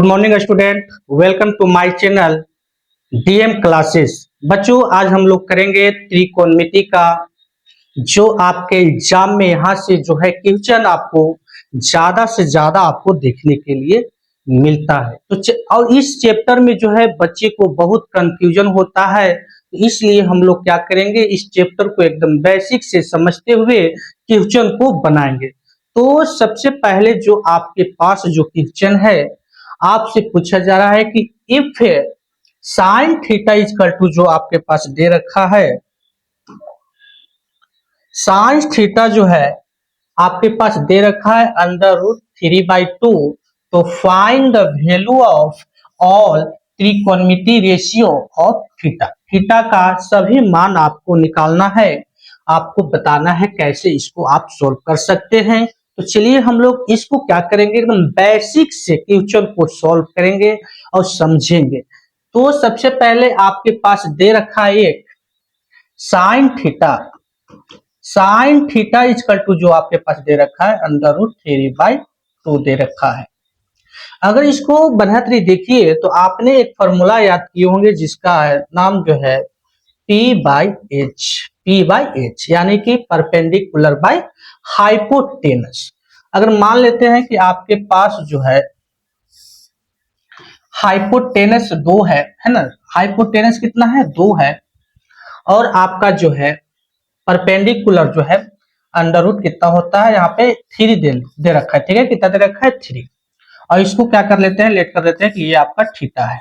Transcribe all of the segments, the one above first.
Good morning student, welcome to my channel DM classes. बच्चों, आज हम लोग करेंगे त्रिकोणमिति का जो आपके एग्जाम में यहाँ से जो है क्वेश्चन आपको ज्यादा से ज्यादा आपको देखने के लिए मिलता है। तो और इस चैप्टर में जो है बच्चे को बहुत कंफ्यूजन होता है, इसलिए हम लोग क्या करेंगे, इस चैप्टर को एकदम बेसिक से समझते हुए क्वेश्चन को बनाएंगे। तो सबसे पहले जो आपके पास जो क्वेश्चन है आपसे पूछा जा रहा है कि if sine theta is equal to, जो आपके पास दे रखा है साइन थीटा जो है आपके पास दे रखा है √3/2। तो find the value of all त्रिकोणमिति रेशियो ऑफ थीटा। थीटा का सभी मान आपको निकालना है, आपको बताना है कैसे इसको आप सोल्व कर सकते हैं। तो चलिए हम लोग इसको क्या करेंगे, एकदम बेसिक से क्वेश्चन को सॉल्व करेंगे और समझेंगे। तो सबसे पहले आपके पास दे रखा है एक साइन थीटा इजकल टू, जो आपके पास दे रखा है √3/2 दे रखा है। अगर इसको बढ़िया देखिए तो आपने एक फॉर्मूला याद किए होंगे जिसका नाम जो है P/H, यानी कि परपेंडिकुलर बाय हाइपोटेनस। अगर मान लेते हैं कि आपके पास जो है हाइपोटेनस 2 है ना, हाइपोटेनस कितना है 2 है, और आपका जो है परपेंडिकुलर जो है अंडर रूट कितना होता है, यहाँ पे 3 दे रखा है। ठीक है, कितना दे रखा है 3, और इसको क्या कर लेते हैं, लेट कर लेते हैं कि ये आपका थीटा है।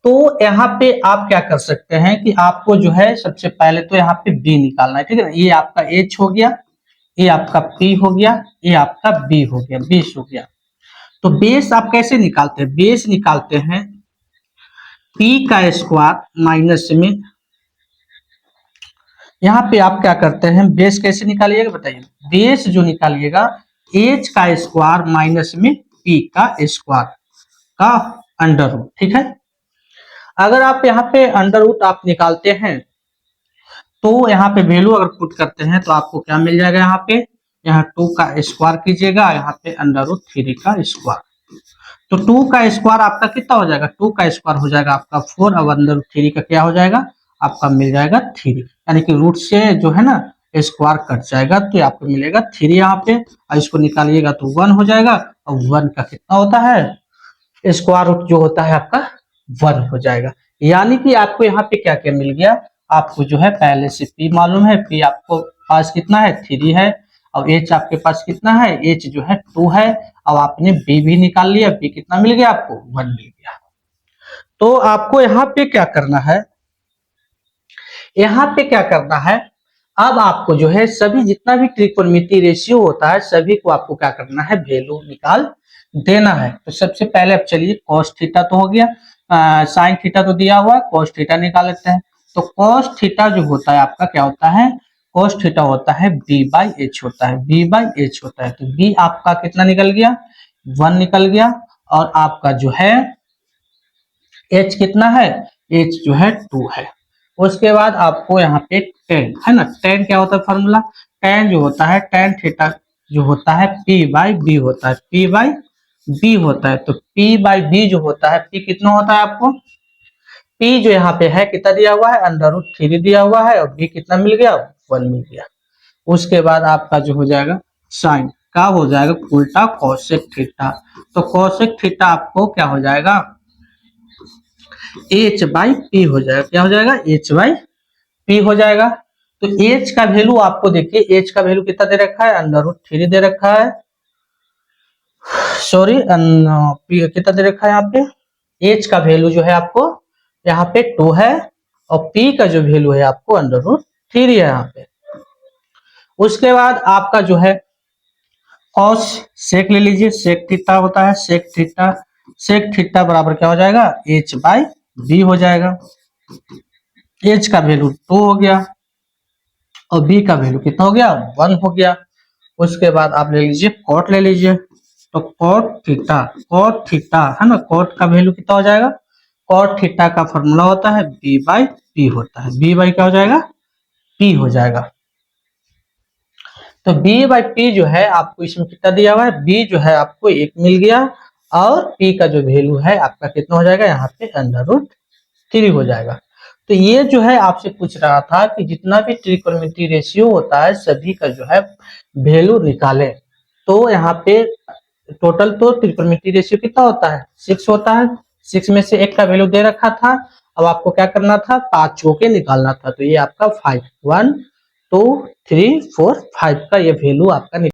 तो यहाँ पे आप क्या कर सकते हैं कि आपको जो है सबसे पहले तो यहाँ पे बी निकालना है। ठीक है ना, ये आपका एच हो गया, ये आपका पी हो गया, ये आपका बी हो गया, बेस हो गया। तो बेस आप कैसे निकालते हैं, बेस निकालते हैं पी का स्क्वायर माइनस में, यहाँ पे आप क्या करते हैं, बेस कैसे निकालिएगा बताइए। बेस जो निकालिएगा एच का स्क्वायर माइनस में पी का स्क्वायर का अंडर रूट। ठीक है, अगर आप यहाँ पे अंडर रूट आप निकालते हैं तो यहाँ पे वैल्यू अगर पुट करते हैं तो आपको क्या मिल जाएगा, यहाँ 2 का स्क्वायर कीजिएगा, यहाँ पे √3 का स्क्वायर। तो 2 का स्क्वायर आपका कितना हो जाएगा, 2 का स्क्वायर हो जाएगा आपका 4, अब √3 का क्या हो जाएगा आपका मिल जाएगा 3, यानी कि रूट से जो है ना स्क्वायर कट जाएगा तो आपको मिलेगा 3 यहाँ पे, और इसको निकालिएगा तो 1 हो जाएगा, और 1 का कितना होता है स्क्वायर रूट जो होता है आपका 1 हो जाएगा। यानी कि आपको यहाँ पे क्या क्या मिल गया, आपको जो है पहले से P मालूम है, P आपको पास कितना है 3 है, और H आपके पास कितना है, H जो है 2 है, अब आपने B भी निकाल लिया, B कितना मिल गया आपको 1 मिल गया। तो आपको यहाँ पे क्या करना है, यहाँ पे क्या करना है, अब आपको जो है सभी जितना भी त्रिकोणमिति रेशियो होता है सभी को आपको क्या करना है, वैल्यू निकाल देना है। तो सबसे पहले अब चलिए cos थीटा तो हो गया, साइन थीटा तो दिया हुआ है, cos थीटा निकाल लेते हैं। तो cos थीटा जो होता है आपका क्या होता है, cos थीटा होता है B/H होता है, B/H होता है। तो B आपका कितना निकल गया 1 निकल गया, और आपका जो है H कितना है, H जो है 2 है। उसके बाद आपको यहाँ पे tan है ना, tan क्या होता है फॉर्मूला, tan जो होता है tan थीटा जो होता है P/B होता है, P/B होता है। तो P/B जो होता है, P कितना होता है आपको, P जो यहाँ पे है कितना दिया हुआ है √3 दिया हुआ है, और B कितना मिल गया 1 मिल गया। उसके बाद आपका जो हो जाएगा साइन का हो जाएगा उल्टा कोसेक थीटा। तो कोसेक थीटा आपको क्या हो जाएगा H/P हो जाएगा, क्या हो जाएगा H/P हो जाएगा। तो H का वैल्यू आपको देखिए, H का वैल्यू कितना दे रखा है √3 दे रखा है, सॉरी कितना दे रखा है यहाँ पे, H का वैल्यू जो है आपको यहाँ पे 2 है, और P का जो वैल्यू है आपको √3 है यहाँ पे। उसके बाद आपका जो है cos सेक ले लीजिए, सेक थीटा होता है, सेक थीटा बराबर क्या हो जाएगा H/B हो जाएगा। H का वैल्यू 2 हो गया, और B का वैल्यू कितना हो गया 1 हो गया। उसके बाद आप ले लीजिए cot ले लीजिए, तो cot थीटा है ना, cot का वैल्यू कितना हो जाएगा, cot थीटा का फॉर्मूला होता है B/P होता है, B/ क्या हो जाएगा P हो जाएगा। तो B/P जो है आपको इसमें कितना दिया हुआ है, B जो है आपको 1 मिल गया, और p का जो वैल्यू है आपका कितना हो जाएगा, यहाँ पे √3 हो जाएगा। तो ये जो है आपसे पूछ रहा था कि जितना भी ट्रिग्नोमेट्री रेशियो होता है सभी का जो है वैल्यू निकाले। तो यहाँ पे टोटल तो ट्रिग्नोमेट्री रेशियो कितना होता है, 6 होता है। 6 में से एक का वैल्यू दे रखा था, अब आपको क्या करना था, 5 के निकालना था। तो ये आपका 5 1 2 3 4 5 का ये वैल्यू आपका